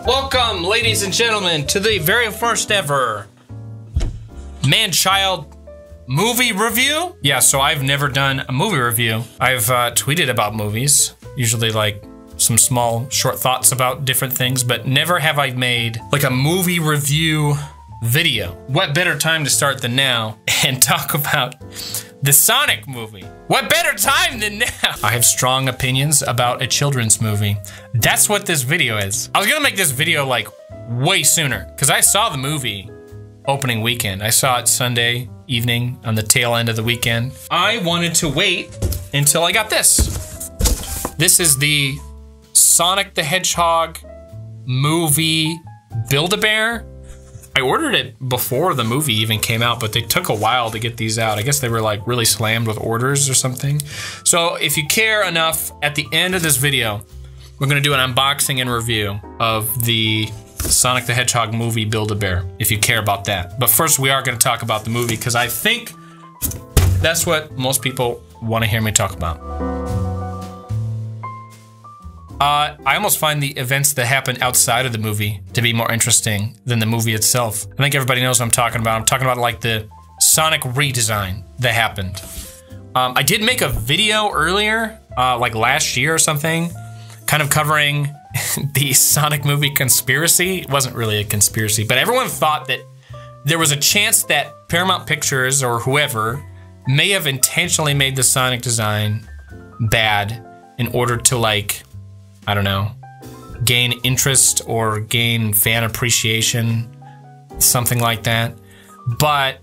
Welcome, ladies and gentlemen, to the very first ever man-child movie review. Yeah, so I've never done a movie review. I've tweeted about movies, usually like some small short thoughts about different things, but never have I made like a movie review video. What better time to start than now and talk about the Sonic movie? What better time than now? I have strong opinions about a children's movie. That's what this video is. I was gonna make this video like way sooner because I saw the movie opening weekend. I saw it Sunday evening on the tail end of the weekend. I wanted to wait until I got this. This is the Sonic the Hedgehog movie Build-A-Bear. I ordered it before the movie even came out, but they took a while to get these out. I guess they were like really slammed with orders or something. So if you care enough, at the end of this video, we're gonna do an unboxing and review of the Sonic the Hedgehog movie Build-A-Bear, if you care about that. But first we are gonna talk about the movie because I think that's what most people wanna hear me talk about. I almost find the events that happen outside of the movie to be more interesting than the movie itself. I think everybody knows what I'm talking about. I'm talking about like the Sonic redesign that happened. I did make a video earlier, like last year or something, kind of covering the Sonic movie conspiracy. It wasn't really a conspiracy, but everyone thought that there was a chance that Paramount Pictures or whoever may have intentionally made the Sonic design bad in order to like, I don't know, gain interest or gain fan appreciation, something like that. But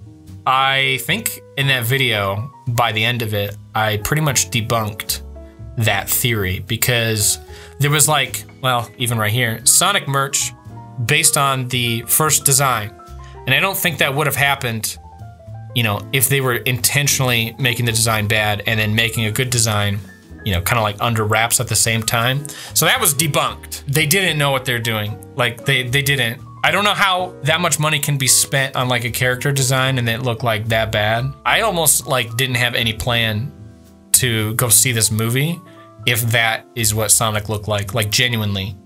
I think in that video, by the end of it, I pretty much debunked that theory because there was like, well, even right here, Sonic merch based on the first design. And I don't think that would have happened, you know, if they were intentionally making the design bad and then making a good design, you know, kind of like under wraps at the same time. So that was debunked. They didn't know what they're doing. Like they didn't. I don't know how that much money can be spent on like a character design and it looked like that bad. I almost like didn't have any plan to go see this movie if that is what Sonic looked like genuinely.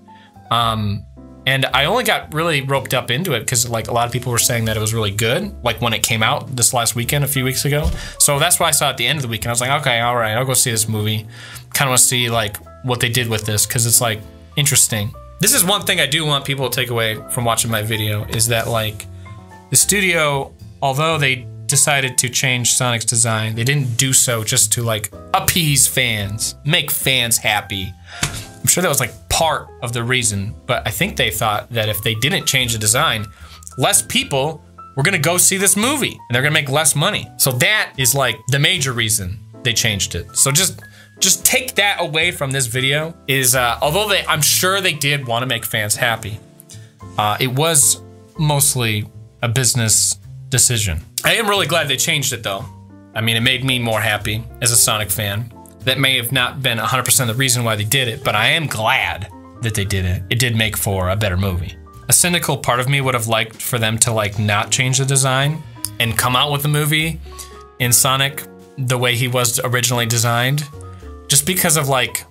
And I only got really roped up into it because like a lot of people were saying that it was really good, like when it came out this last weekend, a few weeks ago. So that's why I saw it at the end of the weekend. I was like, okay, all right, I'll go see this movie. Kind of want to see like what they did with this because it's like interesting. This is one thing I do want people to take away from watching my video is that like the studio, although they decided to change Sonic's design, they didn't do so just to like appease fans, make fans happy. I'm sure that was like part of the reason, but I think they thought that if they didn't change the design, less people were gonna go see this movie and they're gonna make less money. So that is like the major reason they changed it. So just take that away from this video is, although I'm sure they did wanna make fans happy, it was mostly a business decision. I am really glad they changed it though. I mean, it made me more happy as a Sonic fan. That may have not been 100% the reason why they did it, but I am glad that they did it. It did make for a better movie. A cynical part of me would have liked for them to like not change the design and come out with the movie in Sonic the way he was originally designed, just because of like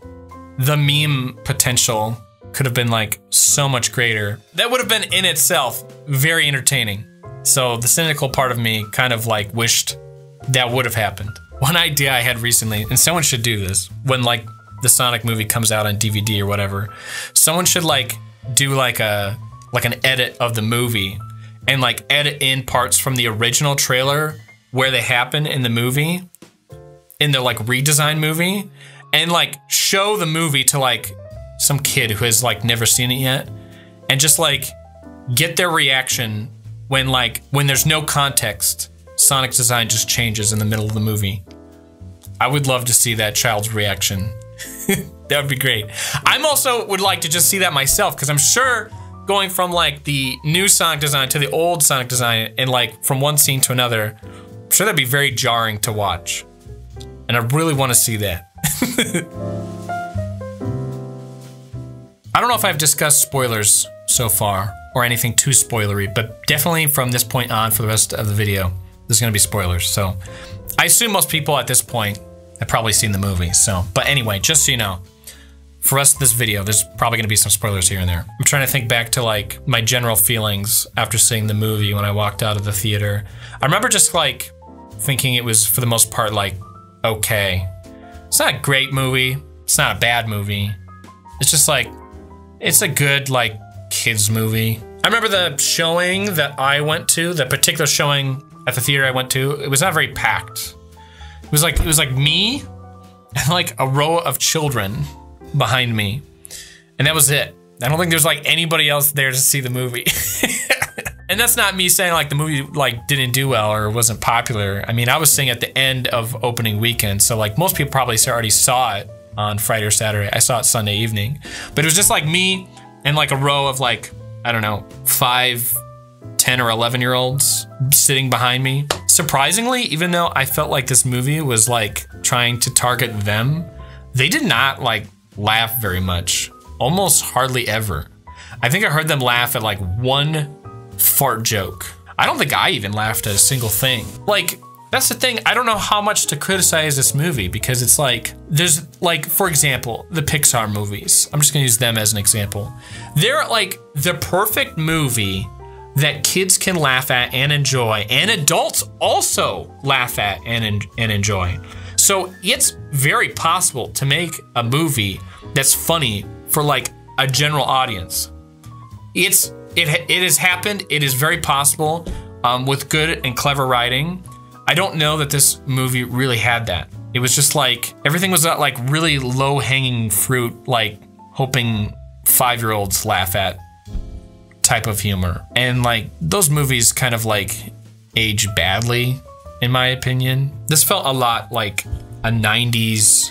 the meme potential could have been like so much greater. That would have been in itself very entertaining. So the cynical part of me kind of like wished that would have happened. One idea I had recently, and someone should do this, when like the Sonic movie comes out on DVD or whatever, someone should like do like an edit of the movie and like edit in parts from the original trailer where they happen in the movie, in the like redesigned movie, and like show the movie to like some kid who has like never seen it yet, and just like get their reaction when there's no context. Sonic's design just changes in the middle of the movie. I would love to see that child's reaction. That would be great. I'm also would like to just see that myself because I'm sure going from like the new Sonic design to the old Sonic design and like from one scene to another, I'm sure that'd be very jarring to watch. And I really want to see that. I don't know if I've discussed spoilers so far or anything too spoilery, but definitely from this point on for the rest of the video, there's gonna be spoilers. So I assume most people at this point have probably seen the movie. So, but anyway, just so you know, for the rest of this video, there's probably gonna be some spoilers here and there. I'm trying to think back to like my general feelings after seeing the movie when I walked out of the theater. I remember just like thinking it was, for the most part, like, okay. It's not a great movie. It's not a bad movie. It's just like, it's a good like kids movie. I remember the showing that I went to, the particular showing at the theater I went to, it was not very packed. It was like me and like a row of children behind me. And that was it. I don't think there's like anybody else there to see the movie. And that's not me saying like the movie like didn't do well or wasn't popular. I mean, I was seeing at the end of opening weekend, so like most people probably already saw it on Friday or Saturday. I saw it Sunday evening, but it was just like me and like a row of like, I don't know, 5, 10 or 11-year-olds sitting behind me. Surprisingly, even though I felt like this movie was like trying to target them, they did not like laugh very much, almost hardly ever. I think I heard them laugh at like one fart joke. I don't think I even laughed at a single thing. Like, that's the thing, I don't know how much to criticize this movie because it's like, there's like, for example, the Pixar movies. I'm just gonna use them as an example. They're like the perfect movie that kids can laugh at and enjoy, and adults also laugh at and enjoy. So it's very possible to make a movie that's funny for like a general audience. It has happened. It is very possible with good and clever writing. I don't know that this movie really had that. It was just like, everything was like really low hanging fruit, like hoping 5-year-olds laugh at type of humor. And like those movies kind of like age badly, in my opinion. This felt a lot like a 90s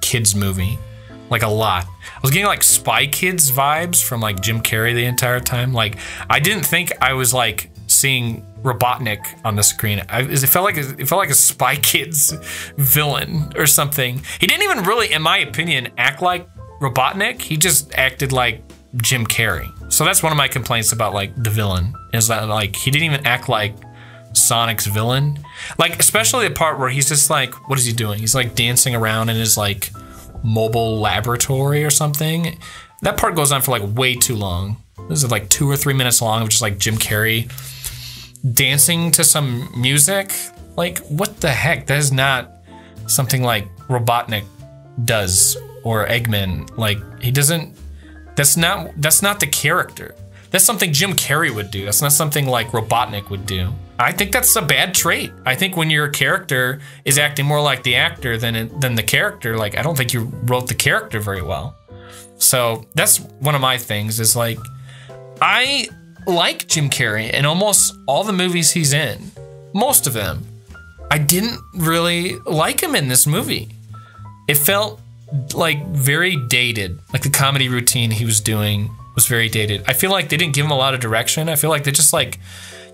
kids movie, like a lot. I was getting like Spy Kids vibes from like Jim Carrey the entire time. Like, I didn't think I was like seeing Robotnik on the screen. It felt like a Spy Kids villain or something. He didn't even really, in my opinion, act like Robotnik. He just acted like Jim Carrey. So that's one of my complaints about like the villain, is that like he didn't even act like Sonic's villain. Like, especially the part where he's just like, what is he doing? He's like dancing around in his like mobile laboratory or something. That part goes on for like way too long. This is like 2 or 3 minutes long of just like Jim Carrey dancing to some music. Like, what the heck? That is not something like Robotnik does, or Eggman. Like, he doesn't, that's not the character. That's something Jim Carrey would do. That's not something like Robotnik would do. I think that's a bad trait. I think when your character is acting more like the actor than the character, like, I don't think you wrote the character very well. So that's one of my things, is like, I like Jim Carrey in almost all the movies he's in. Most of them. I didn't really like him in this movie. It felt like very dated. Like the comedy routine he was doing was very dated. I feel like they didn't give him a lot of direction. I feel like they just like,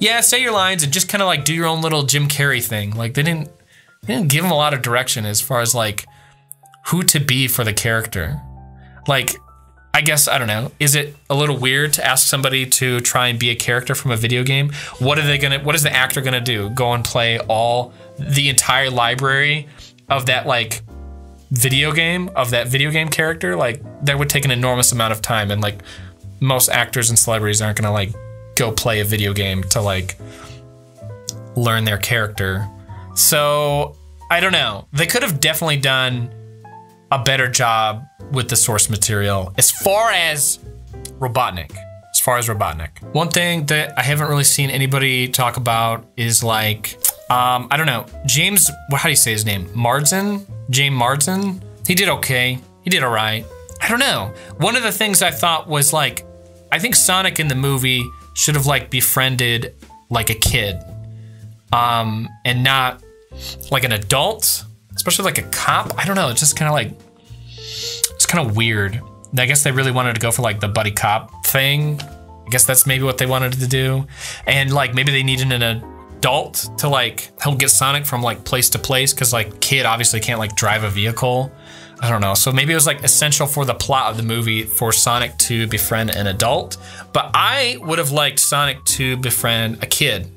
yeah, say your lines and just kind of like do your own little Jim Carrey thing. Like they didn't give him a lot of direction as far as like who to be for the character. Like, I guess, I don't know, is it a little weird to ask somebody to try and be a character from a video game? What is the actor gonna do? Go and play the entire library of that like video game character? Like, that would take an enormous amount of time, and like most actors and celebrities aren't gonna like go play a video game to like learn their character. So I don't know. They could have definitely done a better job with the source material as far as Robotnik. One thing that I haven't really seen anybody talk about is like, I don't know, James, how do you say his name? James Marsden? He did okay. He did all right. I don't know. One of the things I thought was like, I think Sonic in the movie should have like befriended like a kid, and not like an adult, especially like a cop. I don't know. It's just kind of like, it's kind of weird. I guess they really wanted to go for like the buddy cop thing. I guess that's maybe what they wanted to do. And like maybe they needed an adult to like help get Sonic from like place to place, because like kid obviously can't like drive a vehicle. I don't know. So maybe it was like essential for the plot of the movie for Sonic to befriend an adult. But I would have liked Sonic to befriend a kid.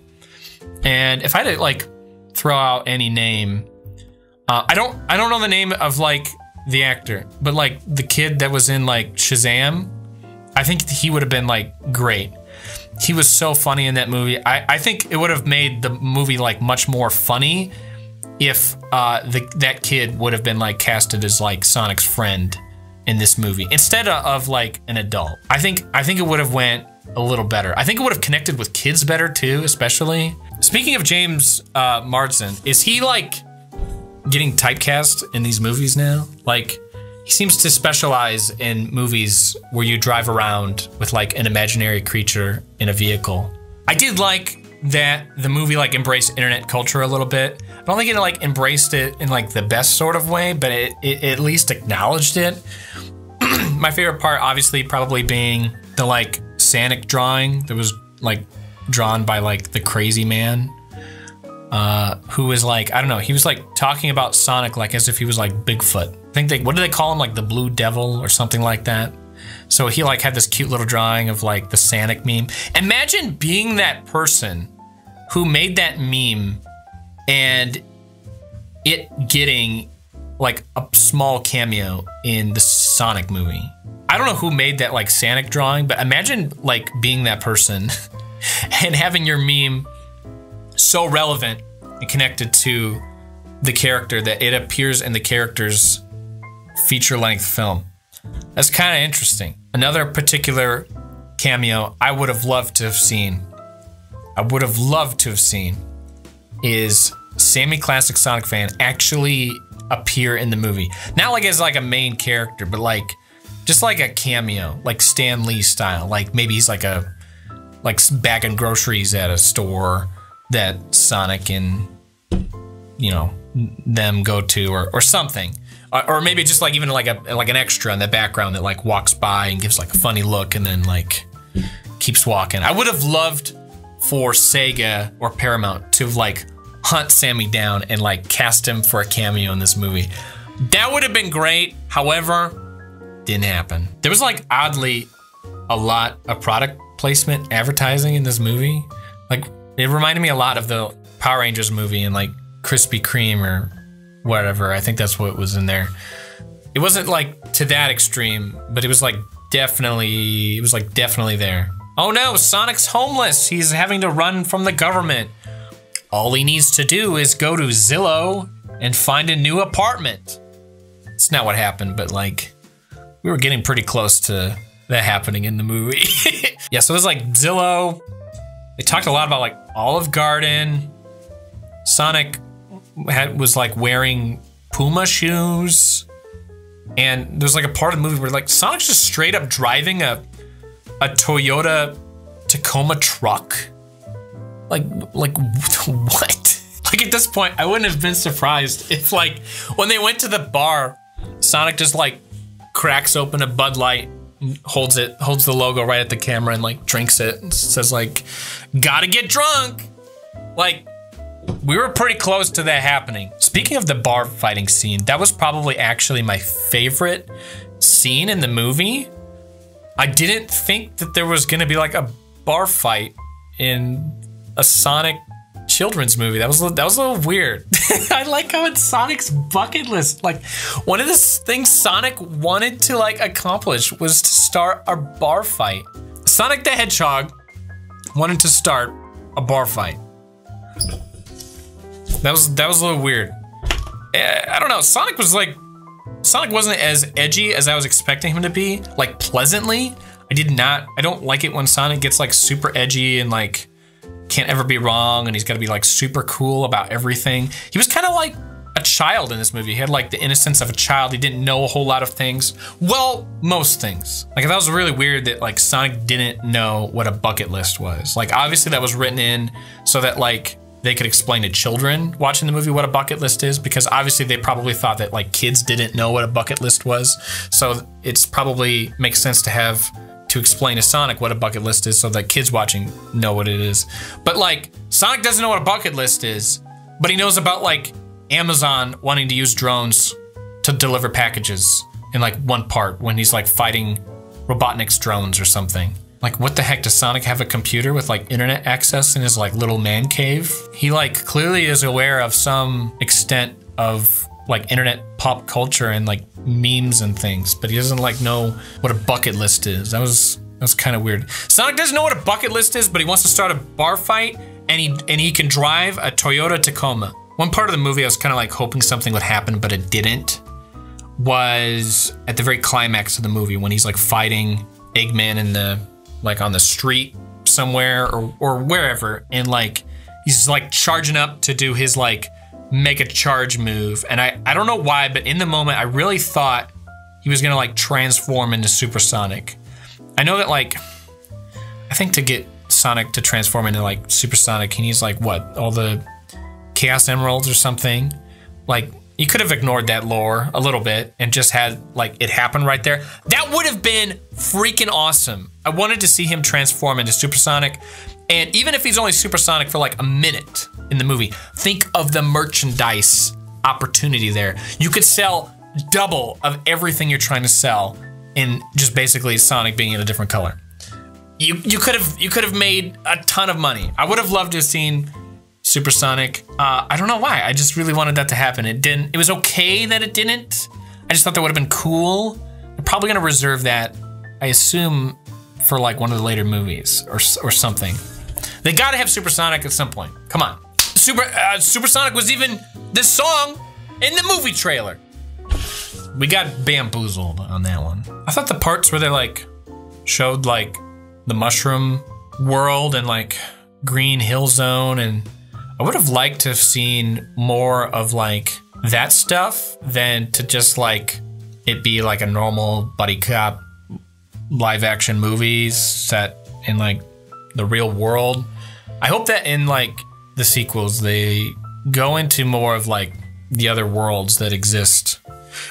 And if I had to like throw out any name, I don't know the name of like the actor, but like the kid that was in like Shazam, I think he would have been like great. He was so funny in that movie. I think it would have made the movie like much more funny if that kid would have been like casted as like Sonic's friend in this movie instead of like an adult. I think it would have went a little better. I think it would have connected with kids better too, especially. Speaking of James Marsden, is he like getting typecast in these movies now? Like, he seems to specialize in movies where you drive around with like an imaginary creature in a vehicle. I did like that the movie like embraced internet culture a little bit. I don't think it like embraced it in like the best sort of way, but it at least acknowledged it. My favorite part obviously probably being the like Sonic drawing that was like drawn by like the crazy man. Who was like, I don't know, he was like talking about Sonic like as if he was like Bigfoot. I think what do they call him? Like the Blue Devil or something like that. So he like had this cute little drawing of like the Sonic meme. Imagine being that person who made that meme and it getting like a small cameo in the Sonic movie. I don't know who made that like Sonic drawing, but imagine like being that person and having your meme so relevant and connected to the character that it appears in the character's feature-length film. That's kind of interesting. Another particular cameo I would have loved to have seen, is Sammy Classic Sonic Fan actually appear in the movie. Not like as like a main character, but like just like a cameo, like Stan Lee style. Like maybe he's like bagging groceries at a store that Sonic and, you know, them go to or something. Or maybe just like even like an extra in the background that like walks by and gives like a funny look and then like keeps walking. I would have loved for Sega or Paramount to like hunt Sammy down and like cast him for a cameo in this movie. That would have been great. However, didn't happen. There was like oddly a lot of product placement advertising in this movie. Like it reminded me a lot of the Power Rangers movie and like Krispy Kreme or whatever. I think that's what was in there. It wasn't like to that extreme, but it was like definitely there. Oh no, Sonic's homeless. He's having to run from the government. All he needs to do is go to Zillow and find a new apartment. It's not what happened, but like we were getting pretty close to that happening in the movie. Yeah, so it was like Zillow. They talked a lot about like Olive Garden. Sonic was like wearing Puma shoes. And there's like a part of the movie where like Sonic's just straight up driving a Toyota Tacoma truck. Like what? Like at this point, I wouldn't have been surprised if like when they went to the bar, Sonic just like cracks open a Bud Light, holds the logo right at the camera and like drinks it and says like, gotta get drunk. Like we were pretty close to that happening. Speaking of the bar fighting scene, that was probably actually my favorite scene in the movie. I didn't think that there was gonna be like a bar fight in a Sonic children's movie. That was a little weird. I like how it's Sonic's bucket list. Like one of the things Sonic wanted to like accomplish was to start a bar fight. Sonic the Hedgehog wanted to start a bar fight. That was a little weird. I don't know. Sonic wasn't as edgy as I was expecting him to be. Like pleasantly. I don't like it when Sonic gets like super edgy and like can't ever be wrong and he's got to be like super cool about everything. He was kind of like a child in this movie. He had like the innocence of a child. He didn't know a whole lot of things. Well, most things. Like that was really weird that like Sonic didn't know what a bucket list was. Like obviously that was written in so that like they could explain to children watching the movie what a bucket list is, because obviously they probably thought that like kids didn't know what a bucket list was. So it's probably makes sense to explain to Sonic what a bucket list is so that kids watching know what it is. But like, Sonic doesn't know what a bucket list is, but he knows about like Amazon wanting to use drones to deliver packages in like one part when he's like fighting Robotnik's drones or something. Like what the heck, does Sonic have a computer with like internet access in his like little man cave? He like clearly is aware of some extent of like internet pop culture and like memes and things, but he doesn't like know what a bucket list is. That was kind of weird. Sonic doesn't know what a bucket list is, but he wants to start a bar fight, and he can drive a Toyota Tacoma. One part of the movie I was kind of like hoping something would happen, but it didn't, was at the very climax of the movie when he's like fighting Eggman in the, like on the street somewhere or wherever, and like he's like charging up to do his like mega charge move, and I don't know why, but in the moment I really thought he was gonna like transform into Supersonic. I know that like, I think to get Sonic to transform into like Supersonic, he needs like what, all the Chaos Emeralds or something. Like you could have ignored that lore a little bit and just had like it happen right there. That would have been freaking awesome. I wanted to see him transform into Supersonic, and even if he's only Supersonic for like a minute in the movie, think of the merchandise opportunity there. You could sell double of everything you're trying to sell in just basically Sonic being in a different color. You could have made a ton of money. I would have loved to have seen Supersonic. I don't know why. I just really wanted that to happen. It didn't. It was okay that it didn't. I just thought that would have been cool. They're probably gonna reserve that, I assume, for like one of the later movies or something. They gotta have Supersonic at some point. Come on. Supersonic was even this song in the movie trailer. We got bamboozled on that one. I thought the parts where they like showed like the mushroom world and like Green Hill Zone, and I would have liked to have seen more of like that stuff than to just like it be like a normal buddy cop live action movies set in like the real world. I hope that in like the sequels they go into more of like the other worlds that exist.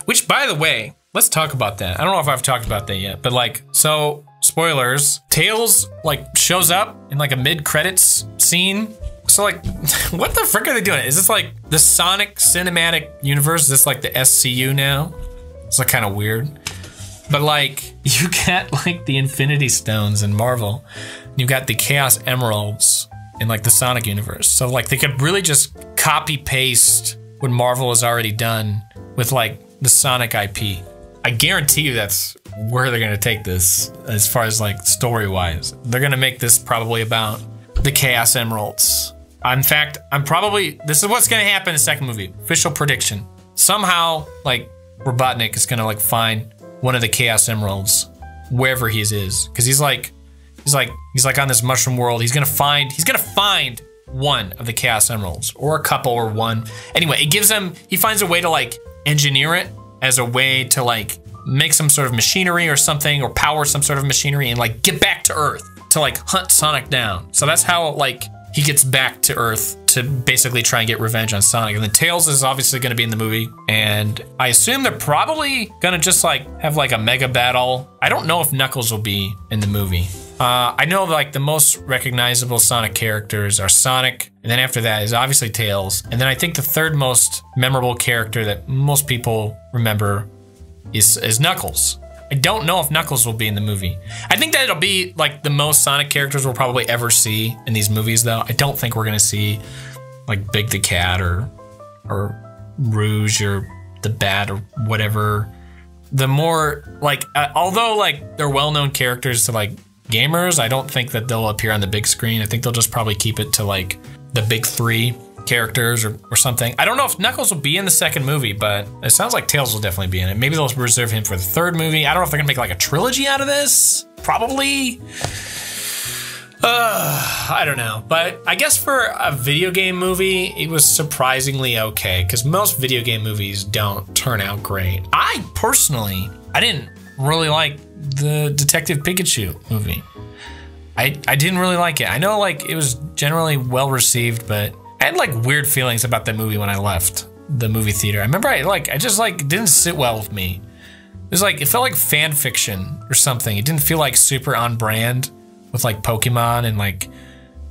Which, by the way, let's talk about that. I don't know if I've talked about that yet, but like, so spoilers, Tails like shows up in like a mid-credits scene. So like, what the frick are they doing? Is this like the Sonic Cinematic Universe? Is this like the SCU now? It's like kind of weird. But like, you get like the Infinity Stones in Marvel. You got the Chaos Emeralds in like the Sonic universe. So like they could really just copy paste what Marvel has already done with like the Sonic IP. I guarantee you that's where they're gonna take this as far as like story-wise. They're gonna make this probably about the Chaos Emeralds. In fact, this is what's gonna happen in the second movie. Official prediction. Somehow, like, Robotnik is gonna like find one of the Chaos Emeralds wherever he is. Cause he's like on this mushroom world. He's gonna find one of the Chaos Emeralds, or a couple, or one. Anyway, he finds a way to like engineer it as a way to like make some sort of machinery or something, or power some sort of machinery and like get back to Earth to like hunt Sonic down. So that's how like he gets back to Earth to basically try and get revenge on Sonic. And then Tails is obviously gonna be in the movie, and I assume they're probably gonna just like have like a mega battle. I don't know if Knuckles will be in the movie. I know like the most recognizable Sonic characters are Sonic, and then after that is obviously Tails, and then I think the third most memorable character that most people remember is Knuckles. I don't know if Knuckles will be in the movie. I think that it'll be like the most Sonic characters we'll probably ever see in these movies though. I don't think we're gonna see like Big the Cat or Rouge or the Bat or whatever. The more like, although like they're well-known characters to like gamers, I don't think that they'll appear on the big screen. I think they'll just probably keep it to like the big three characters or something. I don't know if Knuckles will be in the second movie, but it sounds like Tails will definitely be in it. Maybe they'll reserve him for the third movie. I don't know if they're gonna make like a trilogy out of this. Probably. I don't know. But I guess for a video game movie, it was surprisingly okay, because most video game movies don't turn out great. I didn't really like the Detective Pikachu movie. I didn't really like it. I know like it was generally well received, but I had like weird feelings about that movie when I left the movie theater. I remember I just like didn't sit well with me. It was like, it felt like fan fiction or something. It didn't feel like super on brand with like Pokemon and like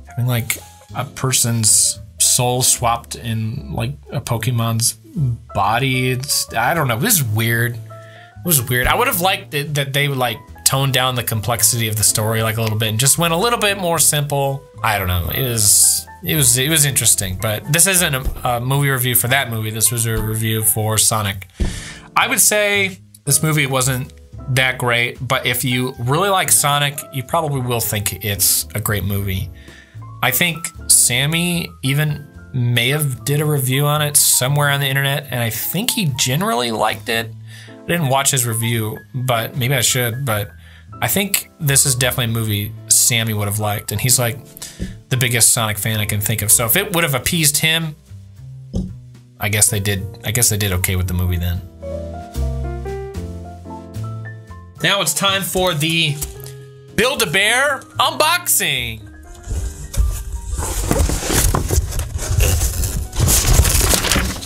having like a person's soul swapped in like a Pokemon's body. I don't know, it was weird. It was weird. I would have liked it that they would like toned down the complexity of the story like a little bit and just went a little bit more simple. I don't know. It was interesting, but this isn't a movie review for that movie. This was a review for Sonic. I would say this movie wasn't that great, but if you really like Sonic, you probably will think it's a great movie. I think Sammy even may have did a review on it somewhere on the internet, and I think he generally liked it. I didn't watch his review, but maybe I should, but I think this is definitely a movie Sammy would have liked, and he's like the biggest Sonic fan I can think of. So if it would have appeased him, I guess they did okay with the movie then. Now it's time for the Build-A-Bear unboxing.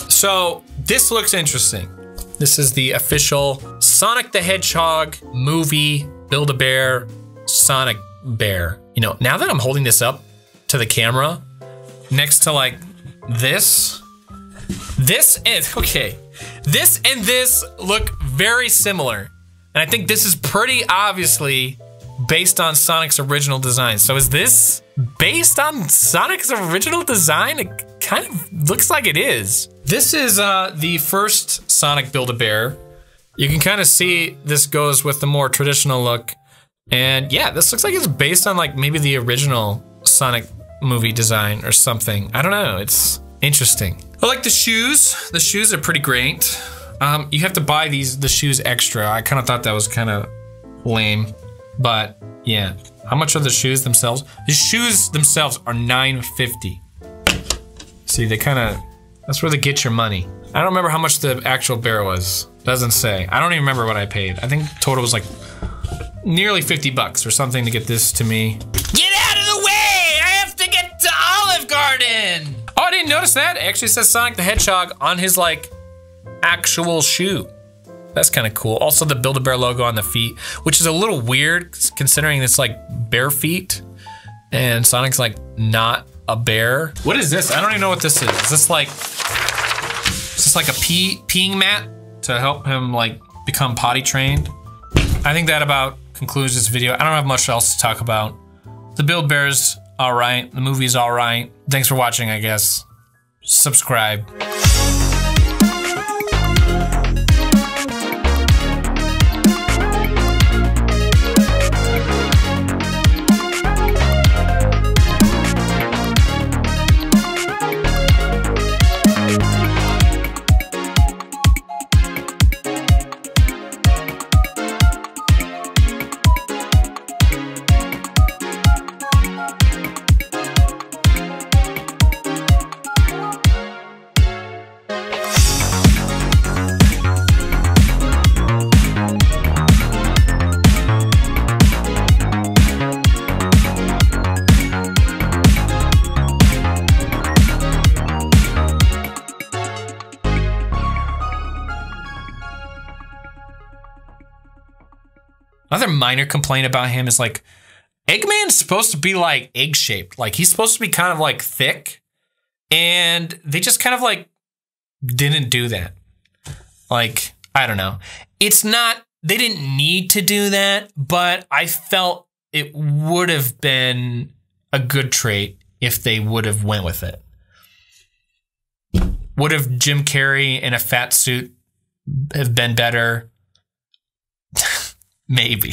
So this looks interesting. This is the official Sonic the Hedgehog movie Build-A-Bear Sonic Bear. You know, now that I'm holding this up to the camera next to like this and this look very similar. And I think this is pretty obviously based on Sonic's original design. So is this based on Sonic's original design? It kind of looks like it is. This is the first Sonic Build-A-Bear. You can kind of see this goes with the more traditional look. And yeah, this looks like it's based on like maybe the original Sonic movie design or something. I don't know, it's interesting. I like the shoes. The shoes are pretty great. You have to buy the shoes extra. I kind of thought that was kind of lame, but yeah. How much are the shoes themselves? The shoes themselves are $9.50. See, they kind of, that's where they get your money. I don't remember how much the actual bear was. Doesn't say. I don't even remember what I paid. I think total was like nearly 50 bucks or something to get this to me. Get out of the way! I have to get to Olive Garden! Oh, I didn't notice that. It actually says Sonic the Hedgehog on his like actual shoe. That's kind of cool. Also the Build-A-Bear logo on the feet, which is a little weird considering it's like bare feet and Sonic's like not a bear. What is this? I don't even know what this is. Is this like a peeing mat to help him like become potty trained? I think that about concludes this video. I don't have much else to talk about. The Build-A-Bear's all right. The movie's all right. Thanks for watching, I guess. Subscribe. Another minor complaint about him is like, Eggman's supposed to be like egg-shaped. Like he's supposed to be kind of like thick. And they just kind of like didn't do that. Like, I don't know. It's not, they didn't need to do that, but I felt it would have been a good trait if they would have went with it. Would have Jim Carrey in a fat suit have been better? Maybe.